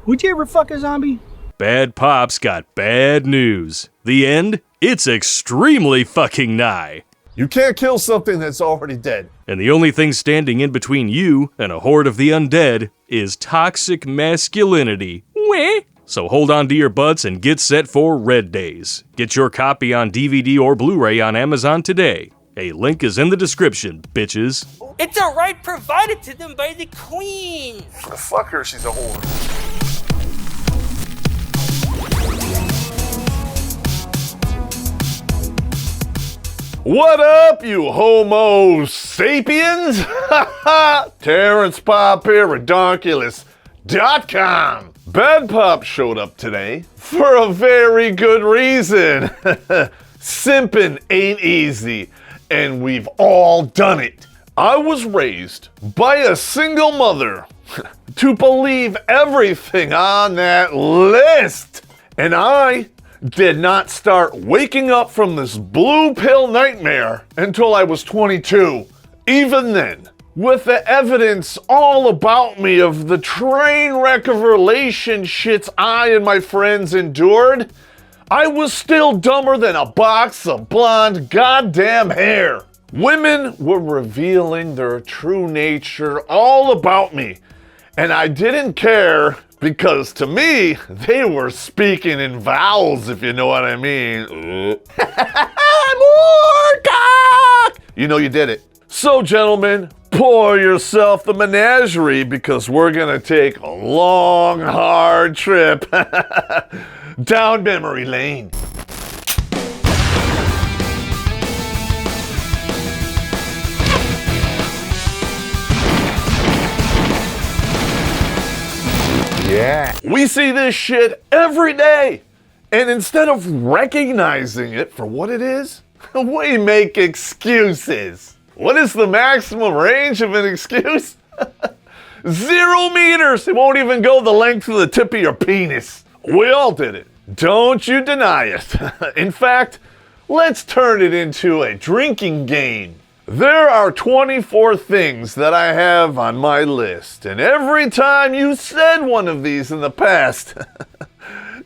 Would you ever fuck a zombie? Bad Popp's got bad news. The end? It's extremely fucking nigh. You can't kill something that's already dead. And the only thing standing in between you and a horde of the undead is toxic masculinity. Weh? So hold on to your butts and get set for Red Days. Get your copy on DVD or Blu-ray on Amazon today. A link is in the description, bitches. It's a right provided to them by the queen. Fuck her, she's a whore. What up, you homo sapiens? Terrence Popp here, Redonkulous.com. Bad Popp showed up today for a very good reason. Simpin ain't easy, and we've all done it. I was raised by a single mother to believe everything on that list, and I did not start waking up from this blue pill nightmare until I was 22. Even then, with the evidence all about me of the train wreck of relationships I and my friends endured, I was still dumber than a box of blonde goddamn hair. Women were revealing their true nature all about me, and I didn't care because to me, they were speaking in vowels, if you know what I mean. More cock! You know you did it. So gentlemen, pour yourself the menagerie because we're gonna take a long, hard trip down memory lane. Yeah. We see this shit every day. And instead of recognizing it for what it is, we make excuses. What is the maximum range of an excuse? 0 meters. It won't even go the length of the tip of your penis. We all did it. Don't you deny it. In fact, let's turn it into a drinking game. There are 24 things that I have on my list, and every time you said one of these in the past,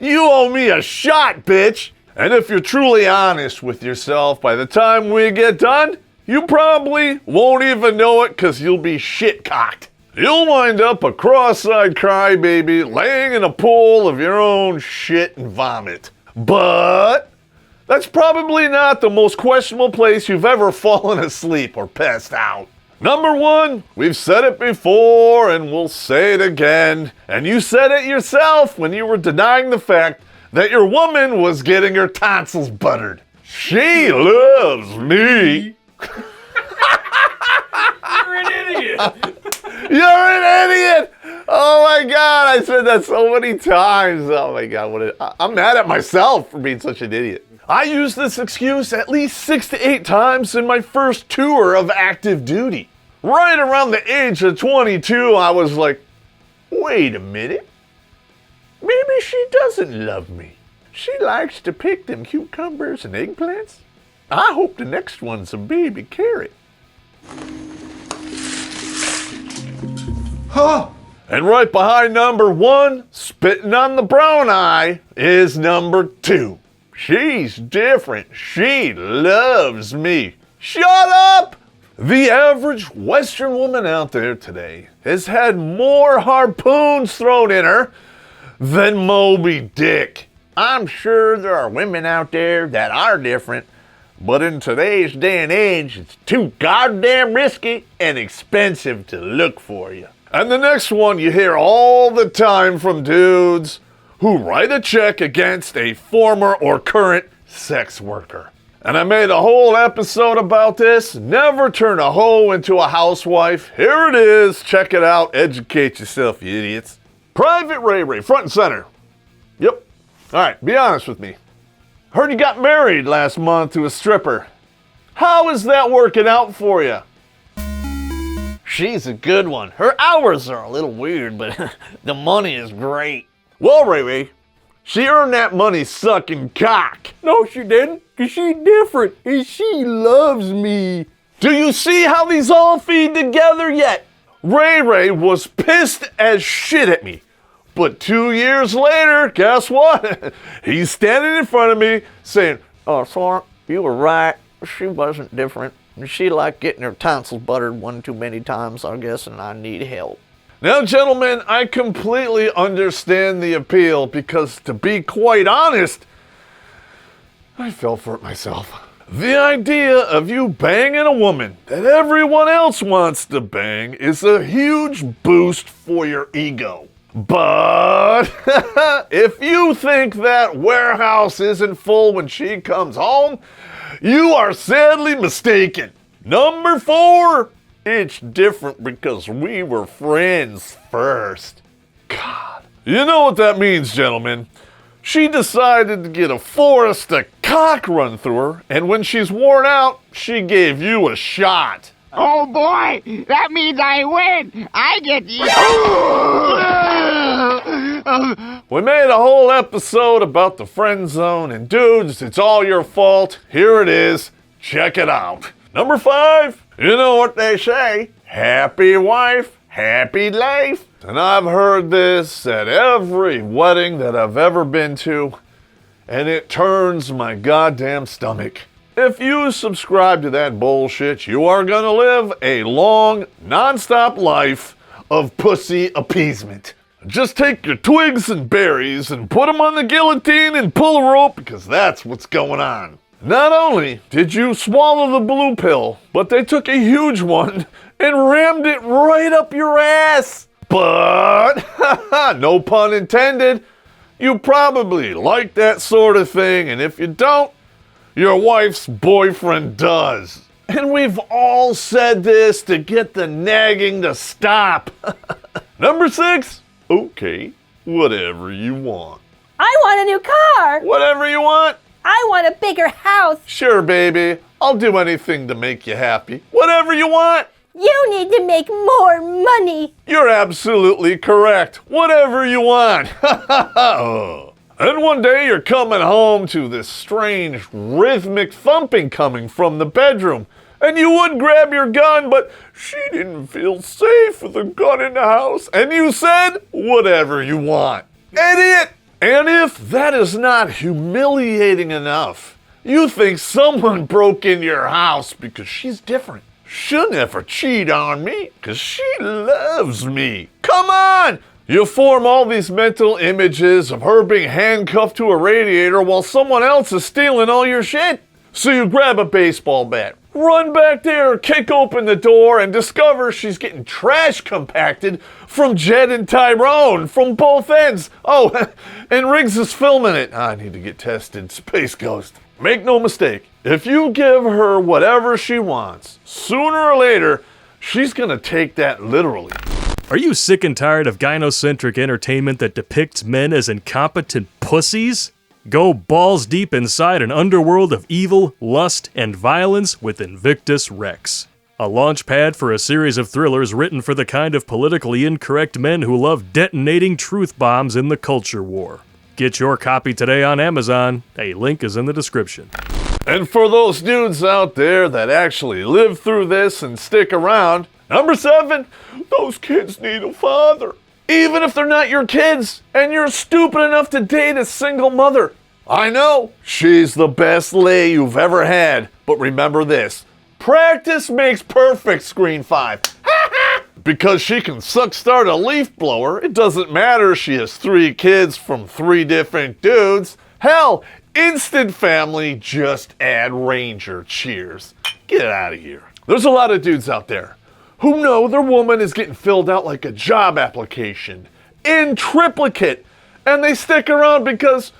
you owe me a shot, bitch. And if you're truly honest with yourself, by the time we get done, you probably won't even know it because you'll be shit-cocked. You'll wind up a cross-eyed crybaby laying in a pool of your own shit and vomit. But that's probably not the most questionable place you've ever fallen asleep or passed out. Number one, we've said it before and we'll say it again. And you said it yourself when you were denying the fact that your woman was getting her tonsils buttered. She loves me. You're an idiot. You're an idiot. Oh my God, I said that so many times. Oh my God, I'm mad at myself for being such an idiot. I used this excuse at least 6 to 8 times in my first tour of active duty. Right around the age of 22, I was like, wait a minute. Maybe she doesn't love me. She likes to pick them cucumbers and eggplants. I hope the next one's a baby carrot. Huh. And right behind number 1, spitting on the brown eye, is number 2. She's different. She loves me. Shut up! The average Western woman out there today has had more harpoons thrown in her than Moby Dick. I'm sure there are women out there that are different, but in today's day and age, it's too goddamn risky and expensive to look for you. And the next one you hear all the time from dudes who write a check against a former or current sex worker. And I made a whole episode about this. Never turn a hoe into a housewife. Here it is. Check it out. Educate yourself, you idiots. Private Ray Ray, front and center. Yep. All right, be honest with me. Heard you got married last month to a stripper. How is that working out for you? She's a good one. Her hours are a little weird, but the money is great. Well, Ray Ray, she earned that money sucking cock. No, she didn't, because she's different, and she loves me. Do you see how these all feed together yet? Ray Ray was pissed as shit at me, But 2 years later, guess what? He's standing in front of me saying, "Oh, Thorpe, you were right. She wasn't different. She liked getting her tonsils buttered one too many times, I guess, and I need help." Now, gentlemen, I completely understand the appeal because, to be quite honest, I fell for it myself. The idea of you banging a woman that everyone else wants to bang is a huge boost for your ego. But if you think that warehouse isn't full when she comes home, you are sadly mistaken. Number 4, it's different because we were friends first. God. You know what that means, gentlemen. She decided to get a forest of cock run through her, and when she's worn out, she gave you a shot. Oh boy, that means I win. I get the... We made a whole episode about the friend zone, and dudes, it's all your fault. Here it is. Check it out. Number 5, you know what they say. Happy wife, happy life. And I've heard this at every wedding that I've ever been to, and it turns my goddamn stomach. If you subscribe to that bullshit, you are gonna live a long, non-stop life of pussy appeasement. Just take your twigs and berries and put them on the guillotine and pull a rope, because that's what's going on. Not only did you swallow the blue pill, but they took a huge one and rammed it right up your ass. But, no pun intended, you probably like that sort of thing, and if you don't, your wife's boyfriend does. And we've all said this to get the nagging to stop. Number 6, okay, whatever you want. I want a new car. Whatever you want. I want a bigger house. Sure, baby, I'll do anything to make you happy. Whatever you want. You need to make more money. You're absolutely correct. Whatever you want. And one day you're coming home to this strange rhythmic thumping coming from the bedroom. And you would grab your gun, but she didn't feel safe with a gun in the house. And you said, whatever you want. Idiot! And if that is not humiliating enough, you think someone broke in your house because she's different. She'll never cheat on me because she loves me. Come on! You form all these mental images of her being handcuffed to a radiator while someone else is stealing all your shit. So you grab a baseball bat, run back there, kick open the door, and discover she's getting trash compacted from Jed and Tyrone from both ends. Oh, and Riggs is filming it. I need to get tested. Space Ghost. Make no mistake, if you give her whatever she wants, sooner or later, she's gonna take that literally. Are you sick and tired of gynocentric entertainment that depicts men as incompetent pussies? Go balls deep inside an underworld of evil, lust, and violence with Invictus Rex. A launch pad for a series of thrillers written for the kind of politically incorrect men who love detonating truth bombs in the culture war. Get your copy today on Amazon. A link is in the description. And for those dudes out there that actually live through this and stick around, number 7, those kids need a father. Even if they're not your kids, and you're stupid enough to date a single mother. I know, she's the best lay you've ever had, but remember this. Practice makes perfect, Screen 5. Because she can suck-start a leaf blower, it doesn't matter she has 3 kids from 3 different dudes. Hell, instant family, just add Ranger. Cheers. Get out of here. There's a lot of dudes out there who know their woman is getting filled out like a job application in triplicate, and they stick around because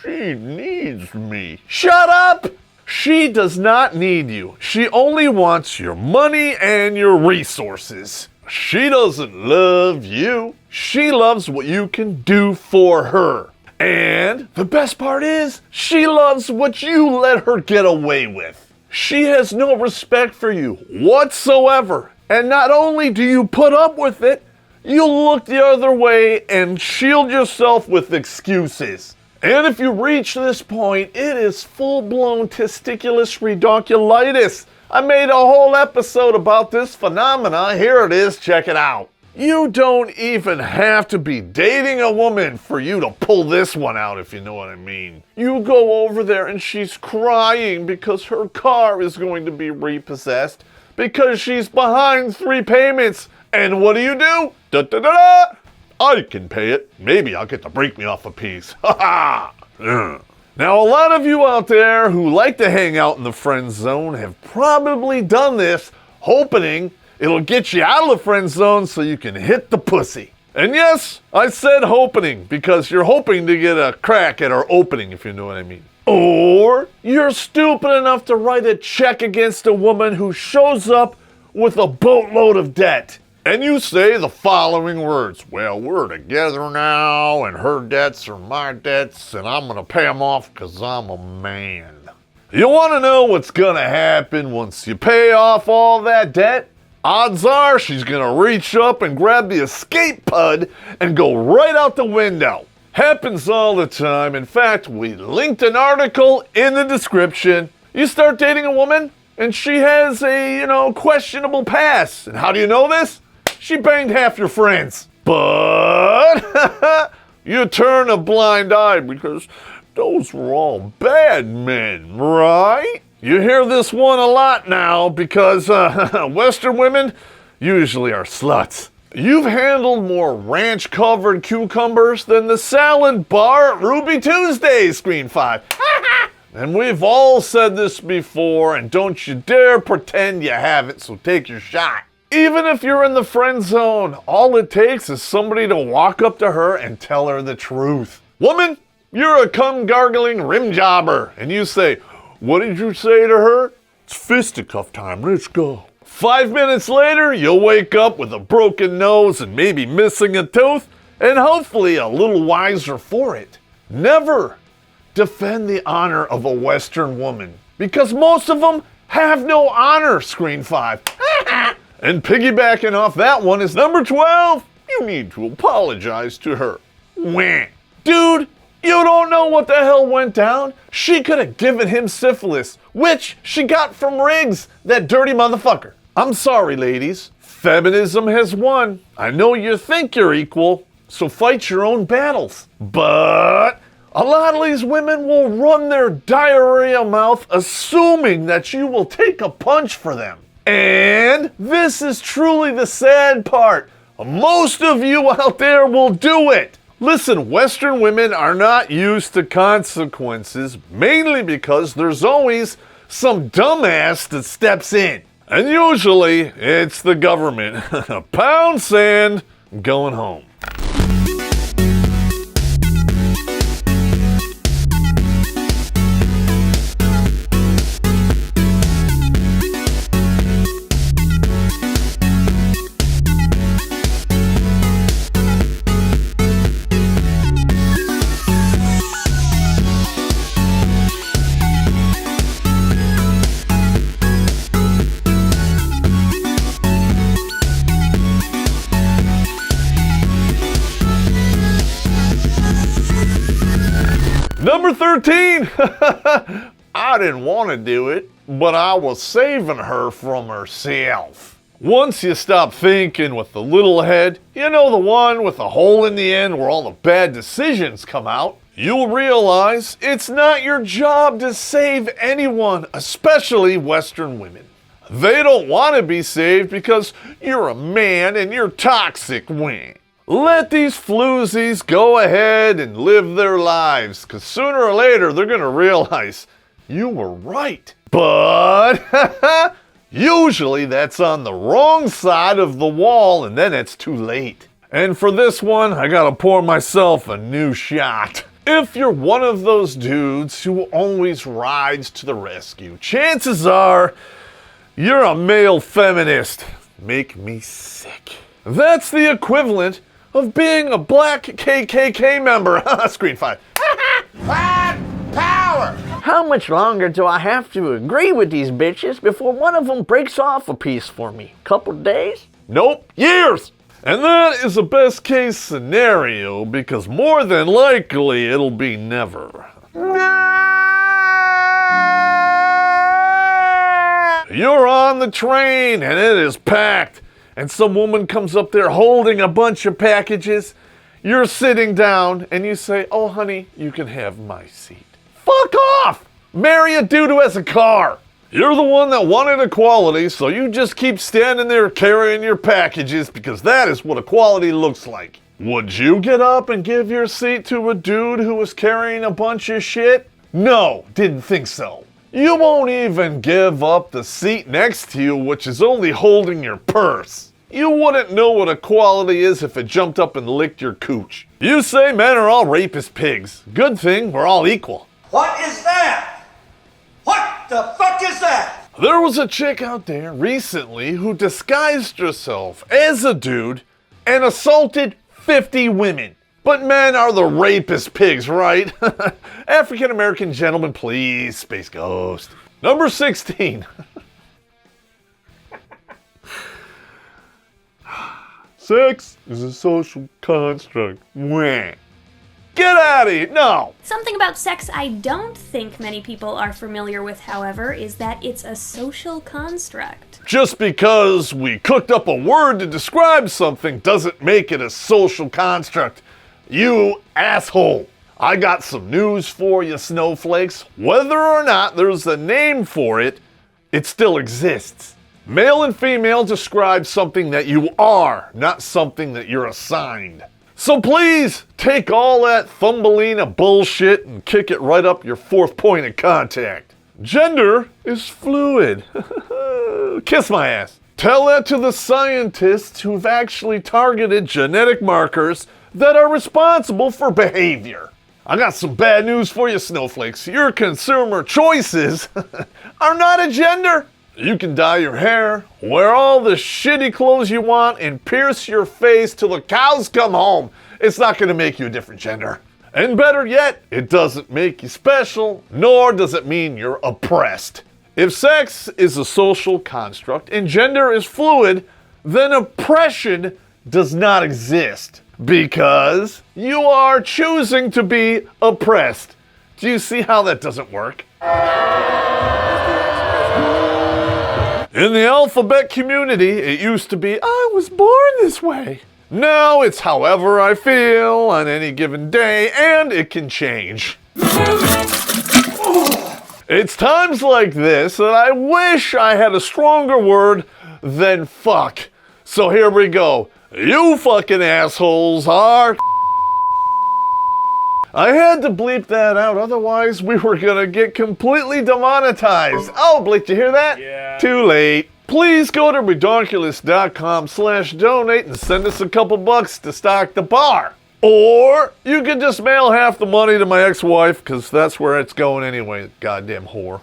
she needs me. Shut up! She does not need you. She only wants your money and your resources. She doesn't love you. She loves what you can do for her. And the best part is, she loves what you let her get away with. She has no respect for you whatsoever. And not only do you put up with it, you look the other way and shield yourself with excuses. And if you reach this point, it is full-blown testiculus redonculitis. I made a whole episode about this phenomena. Here it is, check it out. You don't even have to be dating a woman for you to pull this one out, if you know what I mean. You go over there and she's crying because her car is going to be repossessed because she's behind 3 payments. And what do? Da-da-da-da! I can pay it. Maybe I'll get to break me off a piece. Ha ha! Now, a lot of you out there who like to hang out in the friend zone have probably done this, hoping it'll get you out of the friend zone so you can hit the pussy. And yes, I said hoping because you're hoping to get a crack at our opening, if you know what I mean. Or you're stupid enough to write a check against a woman who shows up with a boatload of debt. And you say the following words, well, we're together now, and her debts are my debts, and I'm gonna pay them off because I'm a man. You wanna know what's gonna happen once you pay off all that debt? Odds are she's gonna reach up and grab the escape pod and go right out the window. Happens all the time. In fact, we linked an article in the description. You start dating a woman, and she has a, questionable past. And how do you know this? She banged half your friends. But you turn a blind eye because those were all bad men, right? You hear this one a lot now because Western women usually are sluts. You've handled more ranch-covered cucumbers than the salad bar at Ruby Tuesday, Screen 5. And we've all said this before, and don't you dare pretend you haven't, so take your shot. Even if you're in the friend zone, all it takes is somebody to walk up to her and tell her the truth. Woman, you're a cum-gargling rim jobber. And you say, what did you say to her? It's fisticuff time, let's go. 5 minutes later, you'll wake up with a broken nose and maybe missing a tooth, and hopefully a little wiser for it. Never defend the honor of a Western woman, because most of them have no honor, Screen 5. And piggybacking off that one is number 12. You need to apologize to her. Wah. Dude, you don't know what the hell went down. She could have given him syphilis, which she got from Riggs, that dirty motherfucker. I'm sorry, ladies. Feminism has won. I know you think you're equal, so fight your own battles. But a lot of these women will run their diarrhea mouth assuming that you will take a punch for them. And this is truly the sad part. Most of you out there will do it. Listen, Western women are not used to consequences, mainly because there's always some dumbass that steps in. And usually, it's the government. Pound sand, I'm going home. Number 13. I didn't want to do it, but I was saving her from herself. Once you stop thinking with the little head, you know, the one with the hole in the end where all the bad decisions come out, you'll realize it's not your job to save anyone, especially Western women. They don't want to be saved because you're a man and you're toxic. Let these floozies go ahead and live their lives, because sooner or later they're going to realize you were right. But usually that's on the wrong side of the wall, and then it's too late. And for this one, I got to pour myself a new shot. If you're one of those dudes who always rides to the rescue, chances are you're a male feminist. Make me sick. That's the equivalent of being a black KKK member. Screen 5. Black power! How much longer do I have to agree with these bitches before one of them breaks off a piece for me? Couple days? Nope, years! And that is a best case scenario because more than likely it'll be never. You're on the train and it is packed. and some woman comes up there holding a bunch of packages, you're sitting down and you say, "Oh honey, you can have my seat." Fuck off! Marry a dude who has a car. You're the one that wanted equality, so you just keep standing there carrying your packages because that is what equality looks like. Would you get up and give your seat to a dude who was carrying a bunch of shit? No, didn't think so. You won't even give up the seat next to you, which is only holding your purse. You wouldn't know what equality is if it jumped up and licked your cooch. You say men are all rapist pigs. Good thing we're all equal. What is that? What the fuck is that? There was a chick out there recently who disguised herself as a dude and assaulted 50 women. But men are the rapist pigs, right? African American gentlemen, please, Space Ghost. Number 16. Sex is a social construct. Wah. Get out of here! No! Something about sex I don't think many people are familiar with, however, is that it's a social construct. Just because we cooked up a word to describe something doesn't make it a social construct. You asshole! I got some news for you, snowflakes. Whether or not there's a name for it, it still exists. Male and female describe something that you are, not something that you're assigned. So please, take all that Thumbelina bullshit and kick it right up your fourth point of contact. Gender is fluid. Kiss my ass. Tell that to the scientists who've actually targeted genetic markers that are responsible for behavior. I got some bad news for you, snowflakes. Your consumer choices are not a gender. You can dye your hair, wear all the shitty clothes you want, and pierce your face till the cows come home. It's not going to make you a different gender. And better yet, it doesn't make you special, nor does it mean you're oppressed. If sex is a social construct and gender is fluid, then oppression does not exist. Because you are choosing to be oppressed. Do you see how that doesn't work? In the alphabet community, it used to be, I was born this way. Now it's however I feel on any given day, and it can change. It's times like this that I wish I had a stronger word than fuck. So here we go. You fucking assholes are... I had to bleep that out, otherwise we were gonna get completely demonetized. Oh, Blake, did you hear that? Yeah. Too late. Please go to redonkulous.com/donate and send us a couple bucks to stock the bar. Or you could just mail half the money to my ex-wife, because that's where it's going anyway, goddamn whore.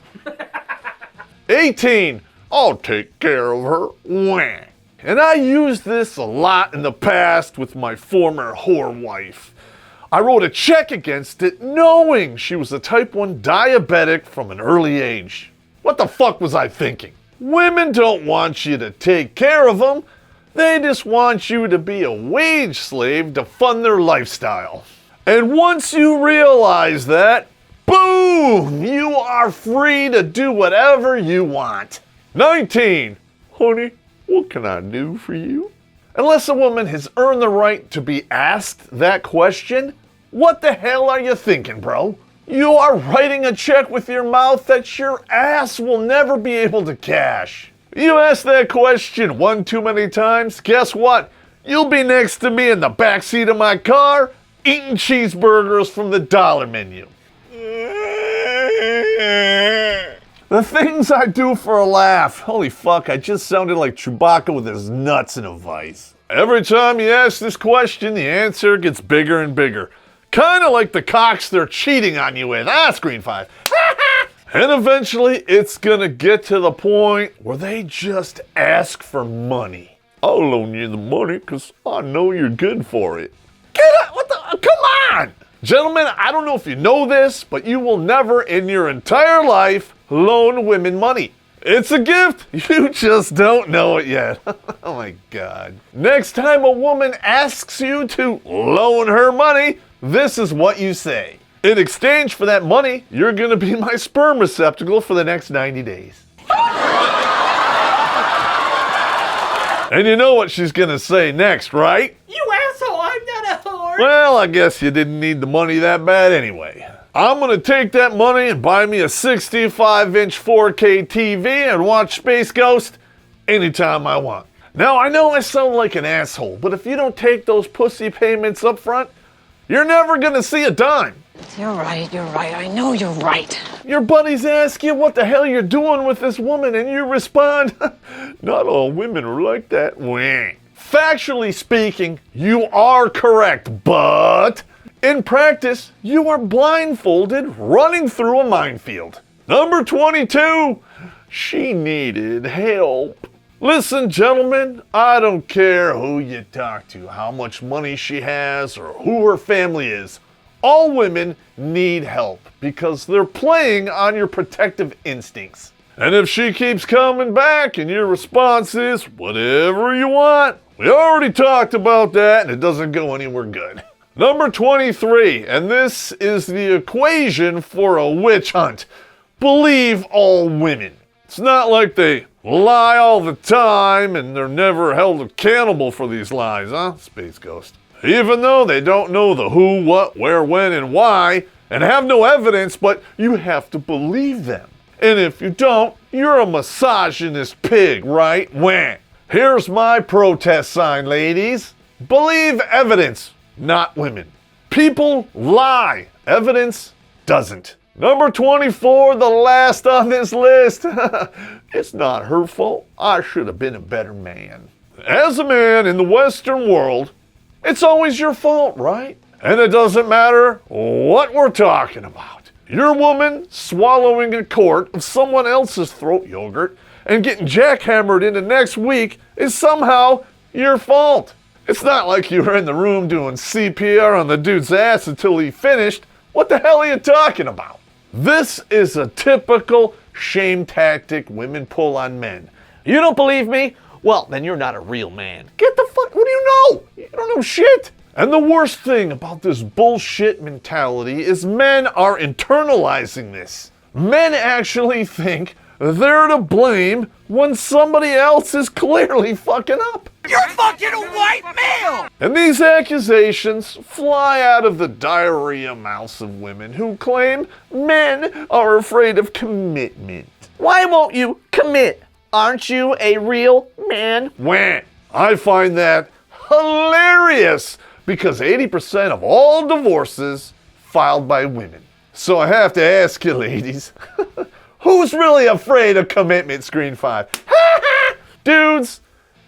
18. I'll take care of her. Wah. And I used this a lot in the past with my former whore wife. I wrote a check against it knowing she was a type 1 diabetic from an early age. What the fuck was I thinking? Women don't want you to take care of them. They just want you to be a wage slave to fund their lifestyle. And once you realize that, boom, you are free to do whatever you want. 19. Honey, what can I do for you? Unless a woman has earned the right to be asked that question, what the hell are you thinking, bro? You are writing a check with your mouth that your ass will never be able to cash. You ask that question one too many times, guess what? You'll be next to me in the backseat of my car, eating cheeseburgers from the dollar menu. The things I do for a laugh. Holy fuck, I just sounded like Chewbacca with his nuts in a vice. Every time you ask this question, the answer gets bigger and bigger. Kinda like the cocks they're cheating on you with. Screen 5. And eventually, it's gonna get to the point where they just ask for money. I'll loan you the money because I know you're good for it. Get up! What the? Come on! Gentlemen, I don't know if you know this, but you will never in your entire life loan women money. It's a gift. You just don't know it yet. Oh my God. Next time a woman asks you to loan her money, this is what you say. In exchange for that money, you're going to be my sperm receptacle for the next 90 days. And you know what she's gonna say next, right? You asshole, I'm not a whore. Well, I guess you didn't need the money that bad anyway. I'm gonna take that money and buy me a 65-inch 4K TV and watch Space Ghost anytime I want. Now, I know I sound like an asshole, but if you don't take those pussy payments up front, you're never gonna see a dime. You're right, I know you're right. Your buddies ask you what the hell you're doing with this woman, and you respond, not all women are like that. Wah. Factually speaking, you are correct, but in practice, you are blindfolded running through a minefield. Number 22, she needed help. Listen, gentlemen, I don't care who you talk to, how much money she has, or who her family is. All women need help because they're playing on your protective instincts. And if she keeps coming back and your response is whatever you want, we already talked about that and it doesn't go anywhere good. Number 23, and this is the equation for a witch hunt. Believe all women. It's not like they lie all the time and they're never held accountable for these lies, huh, Space Ghost? Even though they don't know the who, what, where, when, and why, and have no evidence, but you have to believe them. And if you don't, you're a misogynist pig, right? Wah. Here's my protest sign, ladies. Believe evidence, not women. People lie. Evidence doesn't. Number 24, the last on this list. It's not her fault. I should have been a better man. As a man in the Western world, it's always your fault, right? And it doesn't matter what we're talking about. Your woman swallowing a quart of someone else's throat yogurt and getting jackhammered into next week is somehow your fault. It's not like you were in the room doing CPR on the dude's ass until he finished. What the hell are you talking about? This is a typical shame tactic women pull on men. You don't believe me? Well, then you're not a real man. Get the fuck, what do you know? You don't know shit. And the worst thing about this bullshit mentality is men are internalizing this. Men actually think they're to blame when somebody else is clearly fucking up. You're fucking a white male! And these accusations fly out of the diarrhea mouths of women who claim men are afraid of commitment. Why won't you commit? Aren't you a real man? Wah. I find that hilarious because 80% of all divorces filed by women. So I have to ask you, ladies, who's really afraid of commitment, Screen 5? Dudes,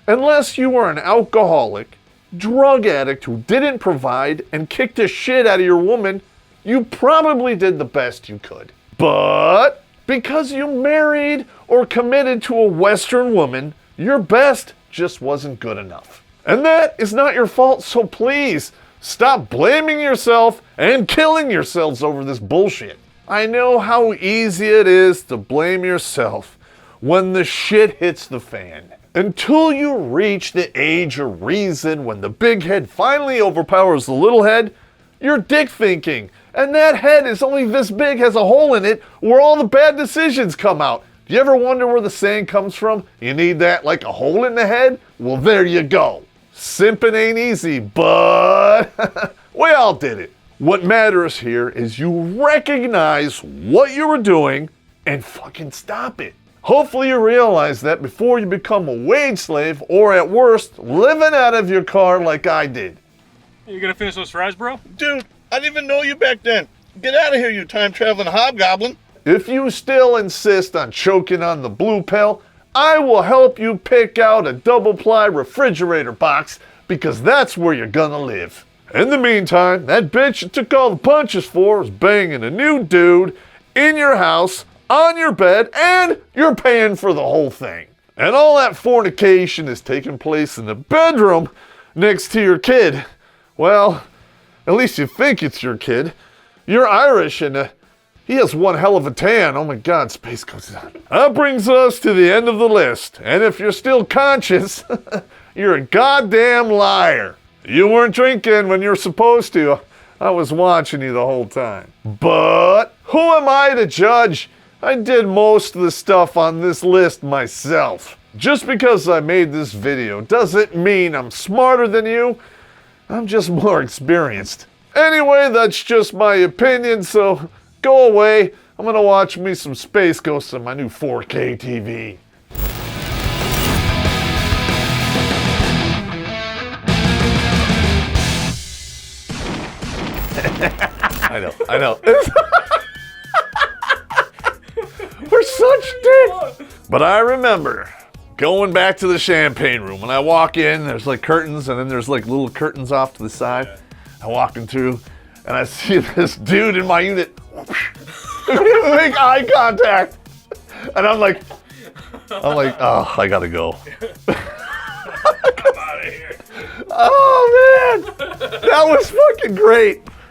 unless you were an alcoholic, drug addict who didn't provide and kicked the shit out of your woman, you probably did the best you could. But because you married or committed to a Western woman, your best just wasn't good enough. And that is not your fault, so please stop blaming yourself and killing yourselves over this bullshit. I know how easy it is to blame yourself when the shit hits the fan. Until you reach the age of reason when the big head finally overpowers the little head, you're dick thinking. And that head is only this big, has a hole in it where all the bad decisions come out. Do you ever wonder where the saying comes from? You need that like a hole in the head? Well, there you go. Simpin ain't easy, but we all did it. What matters here is you recognize what you were doing and fucking stop it. Hopefully you realize that before you become a wage slave or at worst, living out of your car like I did. You gonna finish those fries, bro? Dude, I didn't even know you back then. Get out of here, you time-traveling hobgoblin. If you still insist on choking on the blue pill, I will help you pick out a double-ply refrigerator box because that's where you're gonna live. In the meantime, that bitch you took all the punches for is banging a new dude in your house, on your bed, and you're paying for the whole thing. And all that fornication is taking place in the bedroom next to your kid. Well, at least you think it's your kid. You're Irish and he has one hell of a tan. Oh my God, Space Ghost. That brings us to the end of the list. And if you're still conscious, you're a goddamn liar. You weren't drinking when you're supposed to. I was watching you the whole time. But who am I to judge? I did most of the stuff on this list myself. Just because I made this video doesn't mean I'm smarter than you. I'm just more experienced. Anyway, that's just my opinion, so go away. I'm gonna watch me some Space Ghost on my new 4K TV. I know. We're such dicks. But I remember going back to the champagne room. When I walk in, there's like curtains, and then there's like little curtains off to the side. I'm walking through, and I see this dude in my unit make eye contact. And I'm like, oh, I gotta go. I'm out of here. Oh, man. That was fucking great.